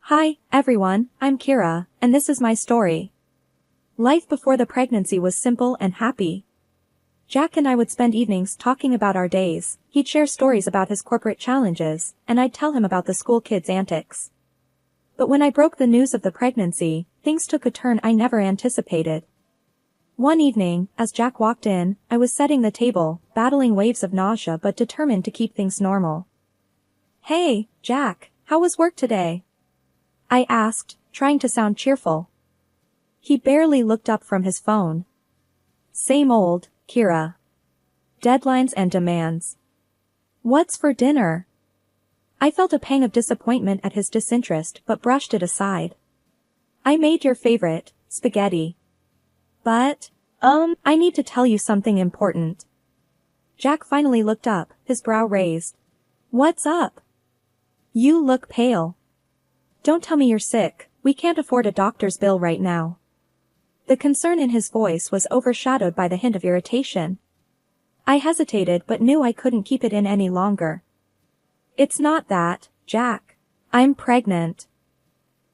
Hi, everyone, I'm Kira, and this is my story. Life before the pregnancy was simple and happy. Jack and I would spend evenings talking about our days, he'd share stories about his corporate challenges, and I'd tell him about the school kids' antics. But when I broke the news of the pregnancy, things took a turn I never anticipated. One evening, as Jack walked in, I was setting the table, battling waves of nausea but determined to keep things normal. "Hey, Jack, how was work today?" I asked, trying to sound cheerful. He barely looked up from his phone. "Same old, Kira. Deadlines and demands. What's for dinner?" I felt a pang of disappointment at his disinterest but brushed it aside. "I made your favorite, spaghetti. But, I need to tell you something important." Jack finally looked up, his brow raised. "What's up? You look pale. Don't tell me you're sick, we can't afford a doctor's bill right now." The concern in his voice was overshadowed by the hint of irritation. I hesitated but knew I couldn't keep it in any longer. "It's not that, Jack. I'm pregnant."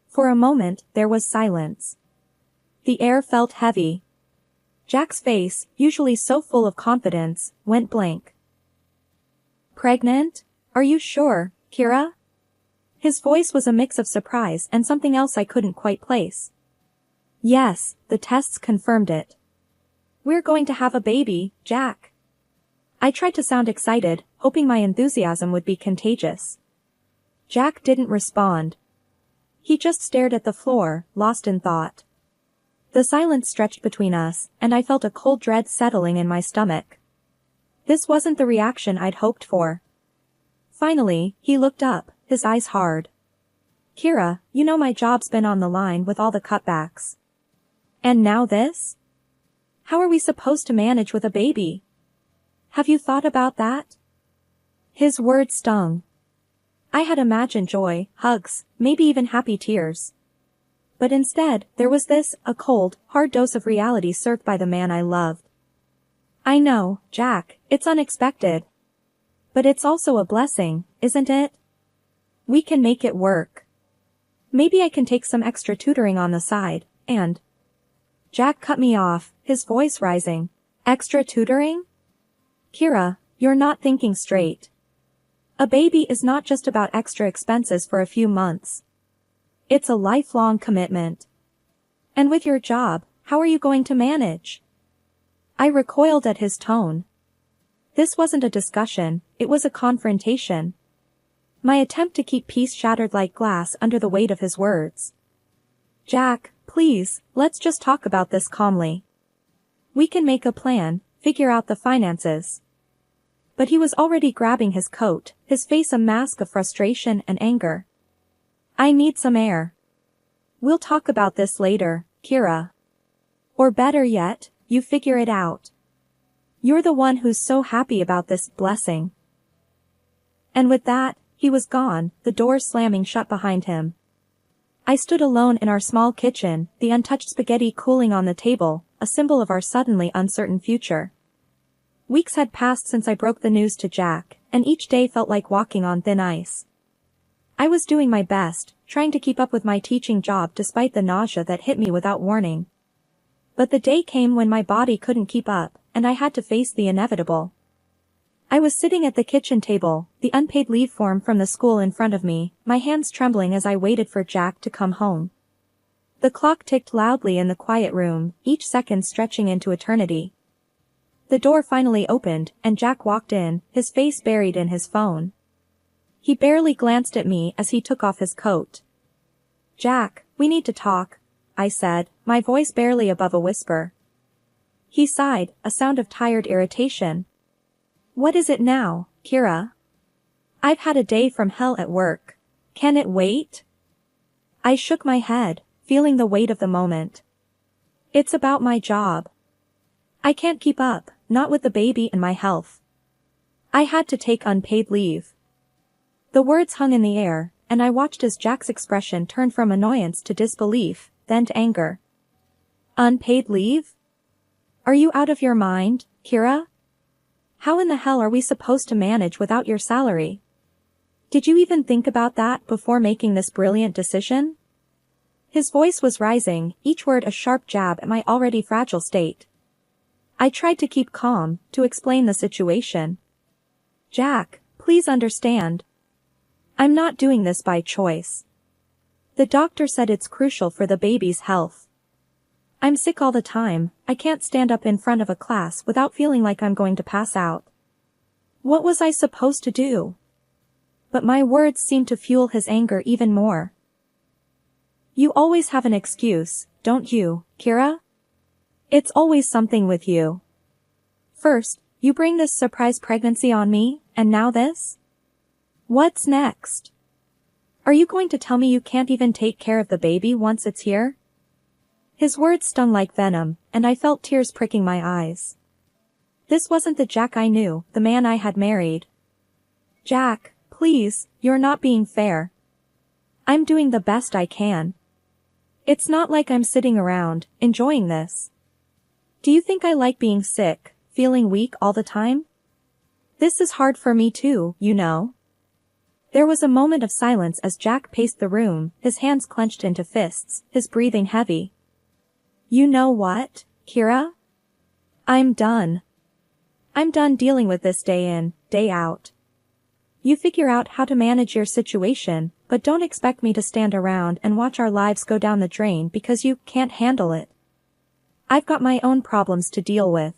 For a moment, there was silence. The air felt heavy. Jack's face, usually so full of confidence, went blank. "Pregnant? Are you sure, Kira?" His voice was a mix of surprise and something else I couldn't quite place. "Yes, the tests confirmed it. We're going to have a baby, Jack." I tried to sound excited, hoping my enthusiasm would be contagious. Jack didn't respond. He just stared at the floor, lost in thought. The silence stretched between us, and I felt a cold dread settling in my stomach. This wasn't the reaction I'd hoped for. Finally, he looked up, his eyes hard. "Kira, you know my job's been on the line with all the cutbacks. And now this? How are we supposed to manage with a baby? Have you thought about that?" His words stung. I had imagined joy, hugs, maybe even happy tears. But instead, there was this, a cold, hard dose of reality served by the man I loved. "I know, Jack, it's unexpected. But it's also a blessing, isn't it? We can make it work. Maybe I can take some extra tutoring on the side, and—" Jack cut me off, his voice rising. "Extra tutoring? Kira, you're not thinking straight. A baby is not just about extra expenses for a few months. It's a lifelong commitment. And with your job, how are you going to manage?" I recoiled at his tone. This wasn't a discussion, it was a confrontation. My attempt to keep peace shattered like glass under the weight of his words. "Jack, please, let's just talk about this calmly. We can make a plan, figure out the finances." But he was already grabbing his coat, his face a mask of frustration and anger. "I need some air. We'll talk about this later, Kira. Or better yet, you figure it out. You're the one who's so happy about this blessing." And with that, he was gone, the door slamming shut behind him. I stood alone in our small kitchen, the untouched spaghetti cooling on the table, a symbol of our suddenly uncertain future. Weeks had passed since I broke the news to Jack, and each day felt like walking on thin ice. I was doing my best, trying to keep up with my teaching job despite the nausea that hit me without warning. But the day came when my body couldn't keep up, and I had to face the inevitable. I was sitting at the kitchen table, the unpaid leave form from the school in front of me, my hands trembling as I waited for Jack to come home. The clock ticked loudly in the quiet room, each second stretching into eternity. The door finally opened, and Jack walked in, his face buried in his phone. He barely glanced at me as he took off his coat. "Jack, we need to talk," I said, my voice barely above a whisper. He sighed, a sound of tired irritation. "What is it now, Kira? I've had a day from hell at work. Can it wait?" I shook my head, feeling the weight of the moment. "It's about my job. I can't keep up, not with the baby and my health. I had to take unpaid leave." The words hung in the air, and I watched as Jack's expression turned from annoyance to disbelief, then to anger. "Unpaid leave? Are you out of your mind, Kira? How in the hell are we supposed to manage without your salary? Did you even think about that before making this brilliant decision? His voice was rising, each word a sharp jab at my already fragile state. I tried to keep calm, to explain the situation. Jack, please understand. I'm not doing this by choice. The doctor said it's crucial for the baby's health. I'm sick all the time, I can't stand up in front of a class without feeling like I'm going to pass out. What was I supposed to do? But my words seemed to fuel his anger even more. You always have an excuse, don't you, Kira? It's always something with you. First, you bring this surprise pregnancy on me, and now this? What's next? Are you going to tell me you can't even take care of the baby once it's here? His words stung like venom, and I felt tears pricking my eyes. This wasn't the Jack I knew, the man I had married. Jack, please, you're not being fair. I'm doing the best I can. It's not like I'm sitting around, enjoying this. Do you think I like being sick, feeling weak all the time? This is hard for me too, you know. There was a moment of silence as Jack paced the room, his hands clenched into fists, his breathing heavy. You know what, Kira? I'm done. I'm done dealing with this day in, day out. You figure out how to manage your situation, but don't expect me to stand around and watch our lives go down the drain because you can't handle it. I've got my own problems to deal with.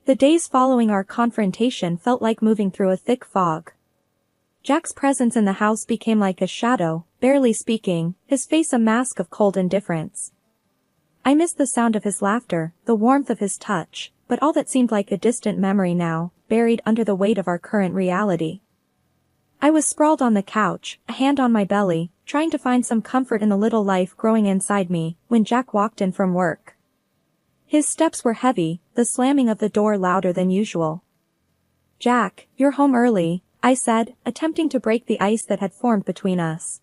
The days following our confrontation felt like moving through a thick fog. Jack's presence in the house became like a shadow, barely speaking, his face a mask of cold indifference. I missed the sound of his laughter, the warmth of his touch, but all that seemed like a distant memory now, buried under the weight of our current reality. I was sprawled on the couch, a hand on my belly, trying to find some comfort in the little life growing inside me, when Jack walked in from work. His steps were heavy, the slamming of the door louder than usual. Jack, you're home early, I said, attempting to break the ice that had formed between us.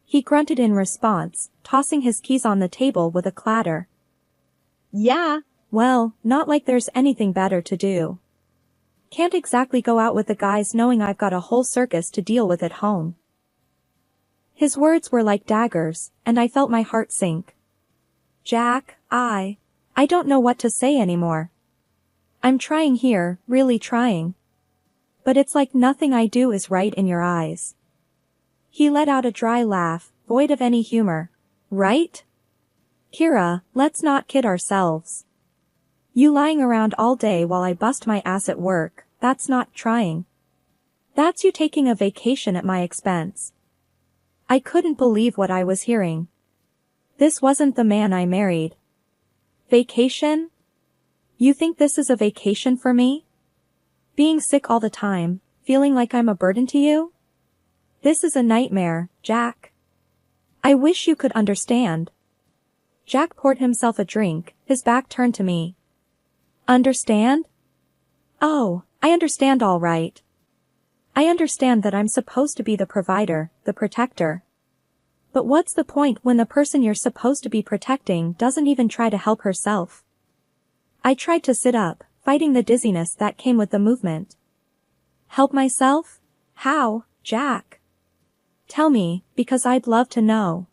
He grunted in response, tossing his keys on the table with a clatter. Yeah, well, not like there's anything better to do. Can't exactly go out with the guys knowing I've got a whole circus to deal with at home. His words were like daggers, and I felt my heart sink. Jack, I don't know what to say anymore. I'm trying here, really trying. But it's like nothing I do is right in your eyes. He let out a dry laugh, void of any humor. Right? Kira, let's not kid ourselves. You lying around all day while I bust my ass at work, that's not trying. That's you taking a vacation at my expense. I couldn't believe what I was hearing. This wasn't the man I married. Vacation? You think this is a vacation for me? Being sick all the time, feeling like I'm a burden to you? This is a nightmare, Jack. I wish you could understand. Jack poured himself a drink, his back turned to me. Understand? Oh, I understand all right. I understand that I'm supposed to be the provider, the protector. But what's the point when the person you're supposed to be protecting doesn't even try to help herself? I tried to sit up, fighting the dizziness that came with the movement. Help myself? How, Jack? Tell me, because I'd love to know.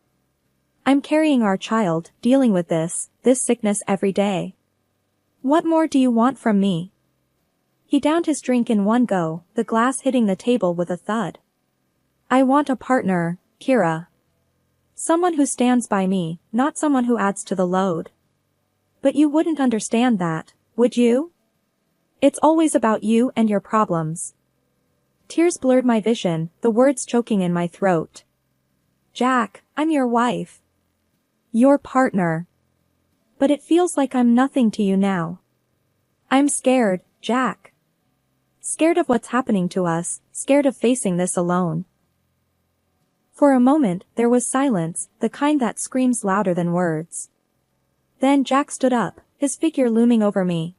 I'm carrying our child, dealing with this sickness every day. What more do you want from me? He downed his drink in one go, the glass hitting the table with a thud. I want a partner, Kira. Someone who stands by me, not someone who adds to the load. But you wouldn't understand that, would you? It's always about you and your problems. Tears blurred my vision, the words choking in my throat. Jack, I'm your wife. Your partner. But it feels like I'm nothing to you now. I'm scared, Jack. Scared of what's happening to us, scared of facing this alone. For a moment, there was silence, the kind that screams louder than words. Then Jack stood up, his figure looming over me.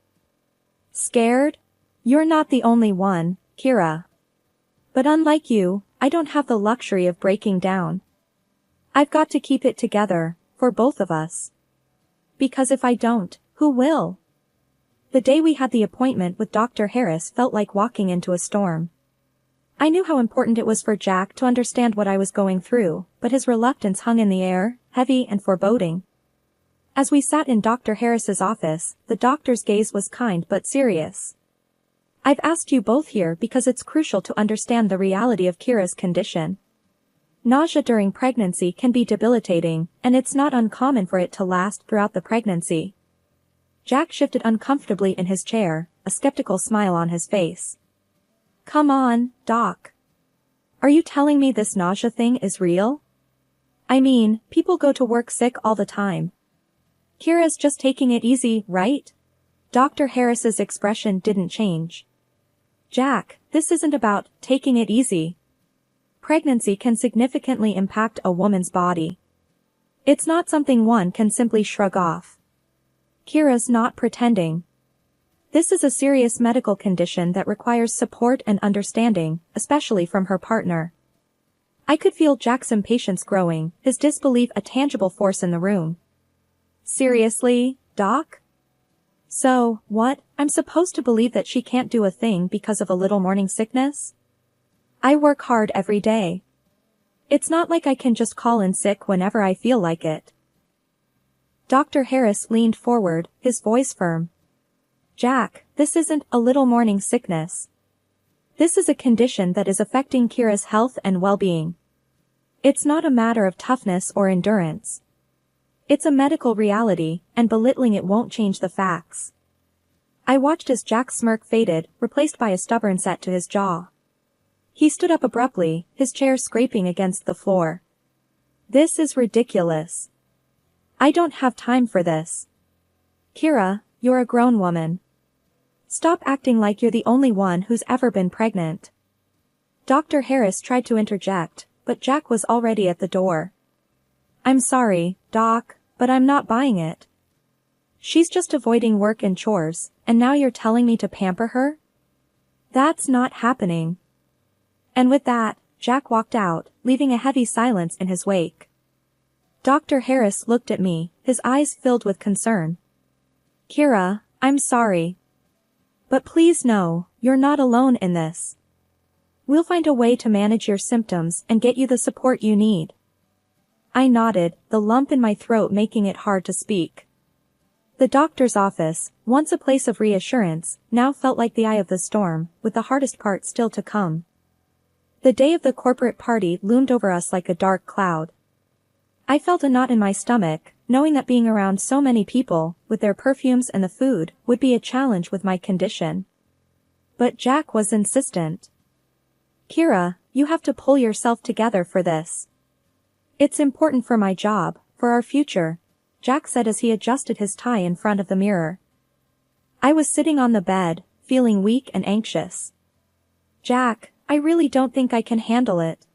Scared? You're not the only one, Kira. But unlike you, I don't have the luxury of breaking down. I've got to keep it together, for both of us. Because if I don't, who will? The day we had the appointment with Dr. Harris felt like walking into a storm. I knew how important it was for Jack to understand what I was going through, but his reluctance hung in the air, heavy and foreboding. As we sat in Dr. Harris's office, the doctor's gaze was kind but serious. I've asked you both here because it's crucial to understand the reality of Kira's condition. Nausea during pregnancy can be debilitating, and it's not uncommon for it to last throughout the pregnancy. Jack shifted uncomfortably in his chair, a skeptical smile on his face. Come on, Doc. Are you telling me this nausea thing is real? I mean, people go to work sick all the time. Kira's just taking it easy, right? Dr. Harris's expression didn't change. Jack, this isn't about taking it easy. Pregnancy can significantly impact a woman's body. It's not something one can simply shrug off. Kira's not pretending. This is a serious medical condition that requires support and understanding, especially from her partner. I could feel Jack's impatience growing, his disbelief a tangible force in the room. Seriously, Doc? So, what, I'm supposed to believe that she can't do a thing because of a little morning sickness? I work hard every day. It's not like I can just call in sick whenever I feel like it. Dr. Harris leaned forward, his voice firm. Jack, this isn't a little morning sickness. This is a condition that is affecting Kira's health and well-being. It's not a matter of toughness or endurance. It's a medical reality, and belittling it won't change the facts. I watched as Jack's smirk faded, replaced by a stubborn set to his jaw. He stood up abruptly, his chair scraping against the floor. This is ridiculous. I don't have time for this. Kira, you're a grown woman. Stop acting like you're the only one who's ever been pregnant. Dr. Harris tried to interject, but Jack was already at the door. I'm sorry, Doc, but I'm not buying it. She's just avoiding work and chores, and now you're telling me to pamper her? That's not happening. And with that, Jack walked out, leaving a heavy silence in his wake. Dr. Harris looked at me, his eyes filled with concern. Kira, I'm sorry. But please know, you're not alone in this. We'll find a way to manage your symptoms and get you the support you need. I nodded, the lump in my throat making it hard to speak. The doctor's office, once a place of reassurance, now felt like the eye of the storm, with the hardest part still to come. The day of the corporate party loomed over us like a dark cloud. I felt a knot in my stomach, knowing that being around so many people, with their perfumes and the food, would be a challenge with my condition. But Jack was insistent. Kira, you have to pull yourself together for this. It's important for my job, for our future, Jack said as he adjusted his tie in front of the mirror. I was sitting on the bed, feeling weak and anxious. Jack, I really don't think I can handle it.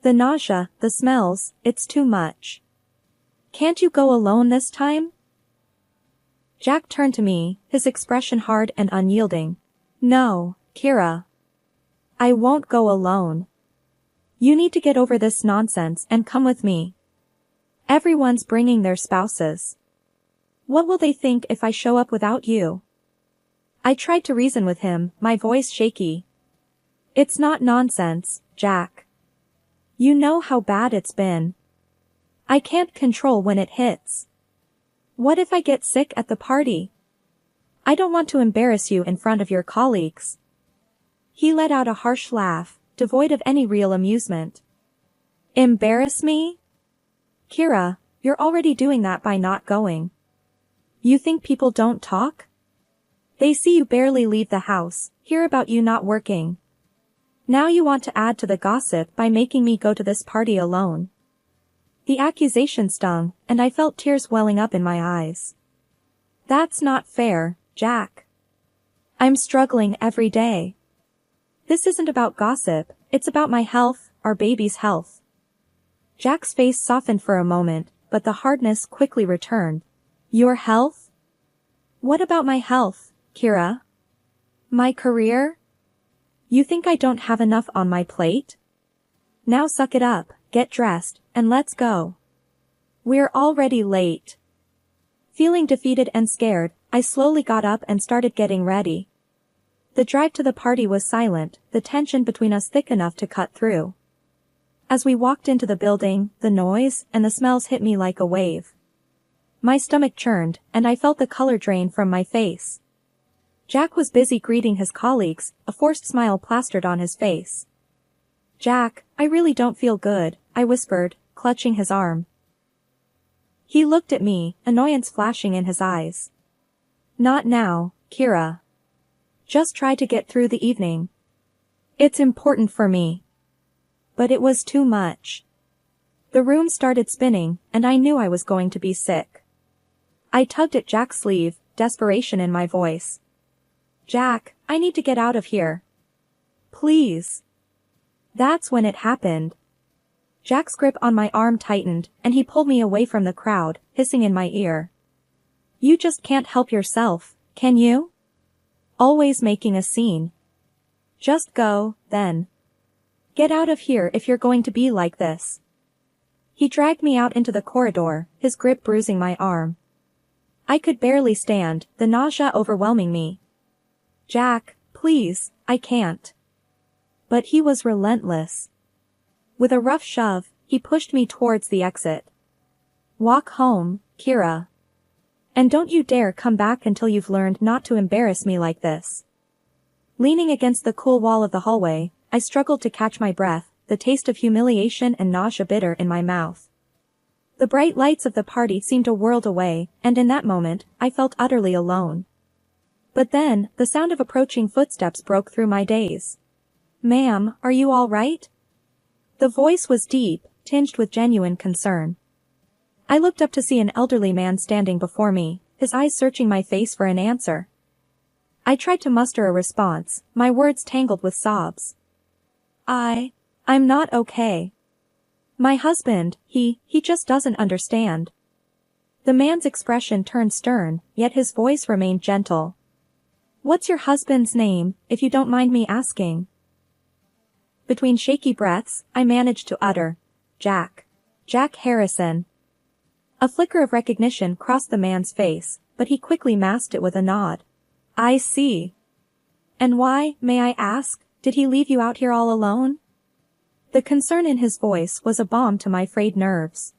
The nausea, the smells, it's too much. Can't you go alone this time? Jack turned to me, his expression hard and unyielding. No, Kira. I won't go alone. You need to get over this nonsense and come with me. Everyone's bringing their spouses. What will they think if I show up without you? I tried to reason with him, my voice shaky. It's not nonsense, Jack. You know how bad it's been. I can't control when it hits. What if I get sick at the party? I don't want to embarrass you in front of your colleagues. He let out a harsh laugh, devoid of any real amusement. Embarrass me? Kira, you're already doing that by not going. You think people don't talk? They see you barely leave the house, hear about you not working. Now you want to add to the gossip by making me go to this party alone. The accusation stung, and I felt tears welling up in my eyes. That's not fair, Jack. I'm struggling every day. This isn't about gossip, it's about my health, our baby's health. Jack's face softened for a moment, but the hardness quickly returned. Your health? What about my health, Kira? My career? You think I don't have enough on my plate? Now suck it up, get dressed, and let's go. We're already late. Feeling defeated and scared, I slowly got up and started getting ready. The drive to the party was silent, the tension between us thick enough to cut through. As we walked into the building, the noise and the smells hit me like a wave. My stomach churned, and I felt the color drain from my face. Jack was busy greeting his colleagues, a forced smile plastered on his face. "Jack, I really don't feel good," I whispered, clutching his arm. He looked at me, annoyance flashing in his eyes. "Not now, Kira. Just try to get through the evening. It's important for me." But it was too much. The room started spinning, and I knew I was going to be sick. I tugged at Jack's sleeve, desperation in my voice. "Jack, I need to get out of here. Please." That's when it happened. Jack's grip on my arm tightened, and he pulled me away from the crowd, hissing in my ear. "You just can't help yourself, can you? Always making a scene. Just go, then. Get out of here if you're going to be like this." He dragged me out into the corridor, his grip bruising my arm. I could barely stand, the nausea overwhelming me. "Jack, please, I can't." But he was relentless. With a rough shove, he pushed me towards the exit. "Walk home, Kira. And don't you dare come back until you've learned not to embarrass me like this." Leaning against the cool wall of the hallway, I struggled to catch my breath, the taste of humiliation and nausea bitter in my mouth. The bright lights of the party seemed a world away, and in that moment, I felt utterly alone. But then, the sound of approaching footsteps broke through my daze. "Ma'am, are you all right?" The voice was deep, tinged with genuine concern. I looked up to see an elderly man standing before me, his eyes searching my face for an answer. I tried to muster a response, my words tangled with sobs. I'm not okay. My husband, he just doesn't understand." The man's expression turned stern, yet his voice remained gentle. "What's your husband's name, if you don't mind me asking?" Between shaky breaths, I managed to utter, Jack Harrison." A flicker of recognition crossed the man's face, but he quickly masked it with a nod. "I see. And why, may I ask, did he leave you out here all alone?" The concern in his voice was a balm to my frayed nerves.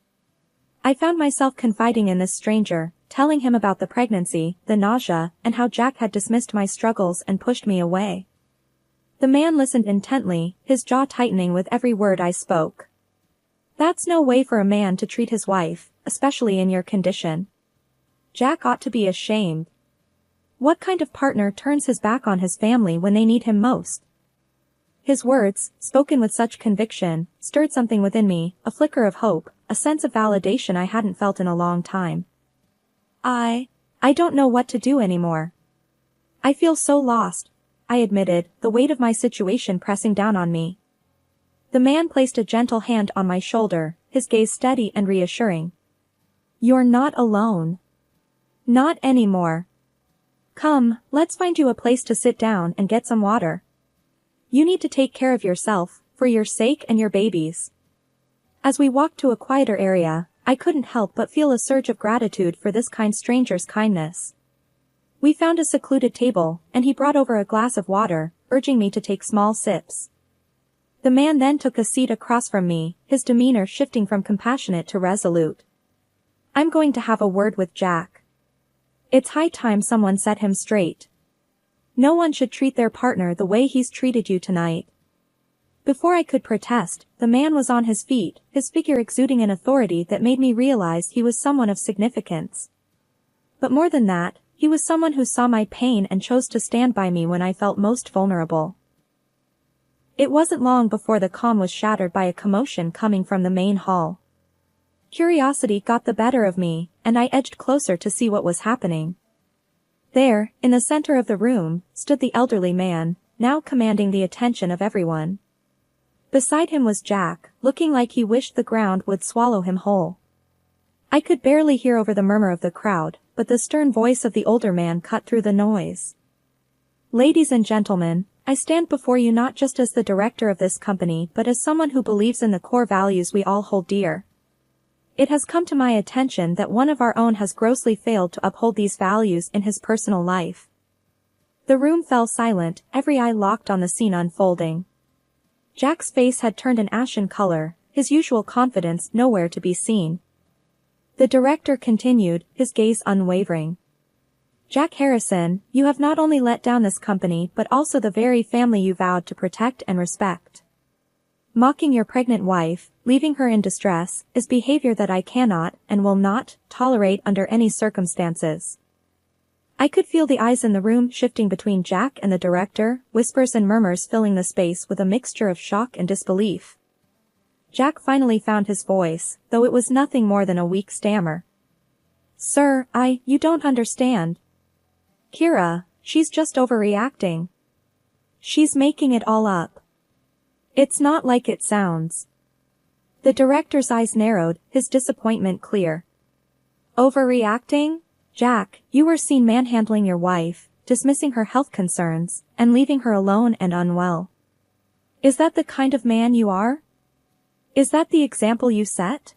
I found myself confiding in this stranger, telling him about the pregnancy, the nausea, and how Jack had dismissed my struggles and pushed me away. The man listened intently, his jaw tightening with every word I spoke. "That's no way for a man to treat his wife, especially in your condition. Jack ought to be ashamed. What kind of partner turns his back on his family when they need him most?" His words, spoken with such conviction, stirred something within me, a flicker of hope, a sense of validation I hadn't felt in a long time. I don't know what to do anymore. I feel so lost," I admitted, the weight of my situation pressing down on me. The man placed a gentle hand on my shoulder, his gaze steady and reassuring. "You're not alone. Not anymore. Come, let's find you a place to sit down and get some water. You need to take care of yourself, for your sake and your baby's." As we walked to a quieter area, I couldn't help but feel a surge of gratitude for this kind stranger's kindness. We found a secluded table, and he brought over a glass of water, urging me to take small sips. The man then took a seat across from me, his demeanor shifting from compassionate to resolute. "I'm going to have a word with Jack. It's high time someone set him straight. No one should treat their partner the way he's treated you tonight." Before I could protest, the man was on his feet, his figure exuding an authority that made me realize he was someone of significance. But more than that, he was someone who saw my pain and chose to stand by me when I felt most vulnerable. It wasn't long before the calm was shattered by a commotion coming from the main hall. Curiosity got the better of me, and I edged closer to see what was happening. There, in the center of the room, stood the elderly man, now commanding the attention of everyone. Beside him was Jack, looking like he wished the ground would swallow him whole. I could barely hear over the murmur of the crowd, but the stern voice of the older man cut through the noise. "Ladies and gentlemen, I stand before you not just as the director of this company but as someone who believes in the core values we all hold dear. It has come to my attention that one of our own has grossly failed to uphold these values in his personal life. The room fell silent, every eye locked on the scene unfolding. Jack's face had turned an ashen color, his usual confidence nowhere to be seen. The director continued, his gaze unwavering. Jack Harrison, you have not only let down this company but also the very family you vowed to protect and respect. Mocking your pregnant wife, leaving her in distress, is behavior that I cannot, and will not, tolerate under any circumstances. I could feel the eyes in the room shifting between Jack and the director, whispers and murmurs filling the space with a mixture of shock and disbelief. Jack finally found his voice, though it was nothing more than a weak stammer. Sir, you don't understand. Kira, she's just overreacting. She's making it all up. It's not like it sounds. The director's eyes narrowed, his disappointment clear. Overreacting? Jack, you were seen manhandling your wife, dismissing her health concerns, and leaving her alone and unwell. Is that the kind of man you are? Is that the example you set?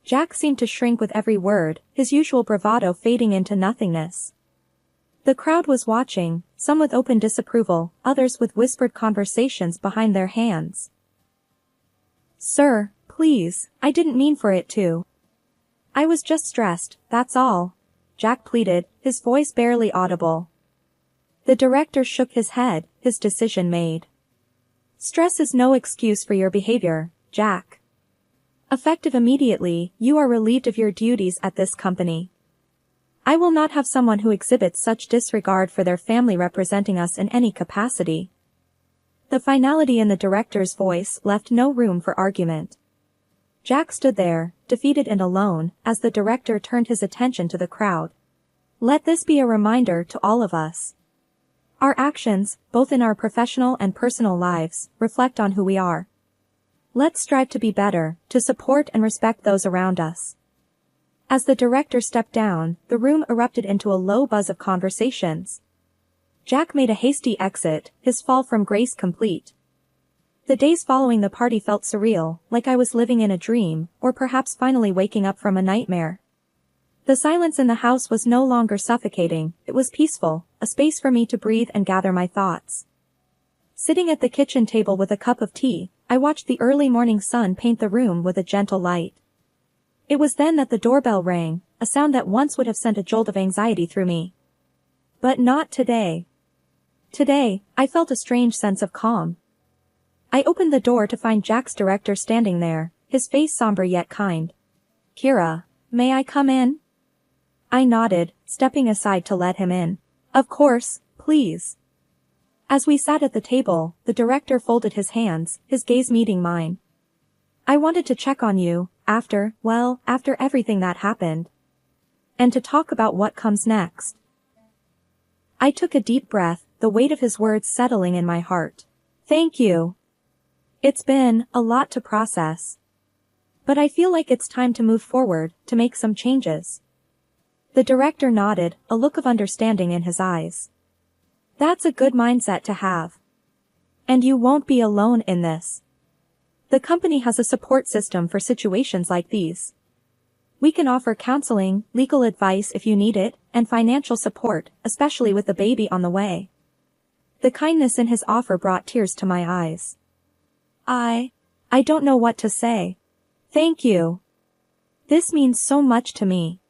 Jack seemed to shrink with every word, his usual bravado fading into nothingness. The crowd was watching, some with open disapproval, others with whispered conversations behind their hands. Sir, please, I didn't mean for it to. I was just stressed, that's all. Jack pleaded, his voice barely audible. The director shook his head, his decision made. Stress is no excuse for your behavior, Jack. Effective immediately, you are relieved of your duties at this company. I will not have someone who exhibits such disregard for their family representing us in any capacity. The finality in the director's voice left no room for argument. Jack stood there, defeated and alone, as the director turned his attention to the crowd. Let this be a reminder to all of us. Our actions, both in our professional and personal lives, reflect on who we are. Let's strive to be better, to support and respect those around us. As the director stepped down, the room erupted into a low buzz of conversations. Jack made a hasty exit, his fall from grace complete. The days following the party felt surreal, like I was living in a dream, or perhaps finally waking up from a nightmare. The silence in the house was no longer suffocating, it was peaceful, a space for me to breathe and gather my thoughts. Sitting at the kitchen table with a cup of tea, I watched the early morning sun paint the room with a gentle light. It was then that the doorbell rang, a sound that once would have sent a jolt of anxiety through me. But not today. Today, I felt a strange sense of calm. I opened the door to find Jack's director standing there, his face somber yet kind. Kira, may I come in? I nodded, stepping aside to let him in. Of course, please. As we sat at the table, the director folded his hands, his gaze meeting mine. I wanted to check on you, after everything that happened. And to talk about what comes next. I took a deep breath, the weight of his words settling in my heart. Thank you. It's been a lot to process. But I feel like it's time to move forward, to make some changes. The director nodded, a look of understanding in his eyes. That's a good mindset to have. And you won't be alone in this. The company has a support system for situations like these. We can offer counseling, legal advice if you need it, and financial support, especially with the baby on the way. The kindness in his offer brought tears to my eyes. I don't know what to say. Thank you. This means so much to me.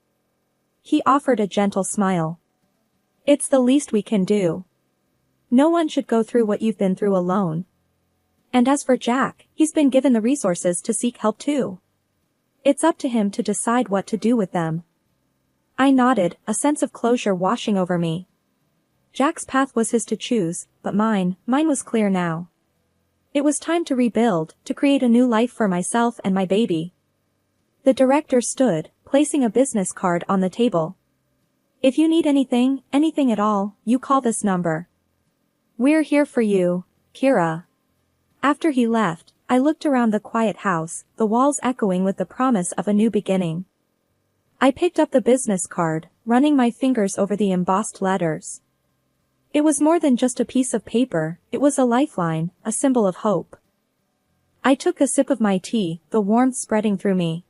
He offered a gentle smile. It's the least we can do. No one should go through what you've been through alone. And as for Jack, he's been given the resources to seek help too. It's up to him to decide what to do with them. I nodded, a sense of closure washing over me. Jack's path was his to choose, but mine was clear now. It was time to rebuild, to create a new life for myself and my baby. The director stood, placing a business card on the table. If you need anything at all, you call this number. We're here for you, Kira. After he left, I looked around the quiet house, the walls echoing with the promise of a new beginning. I picked up the business card, running my fingers over the embossed letters. It was more than just a piece of paper, it was a lifeline, a symbol of hope. I took a sip of my tea, the warmth spreading through me.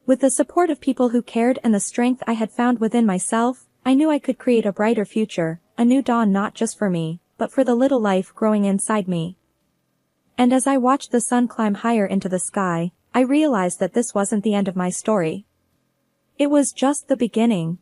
With the support of people who cared and the strength I had found within myself, I knew I could create a brighter future, a new dawn not just for me, but for the little life growing inside me. And as I watched the sun climb higher into the sky, I realized that this wasn't the end of my story. It was just the beginning.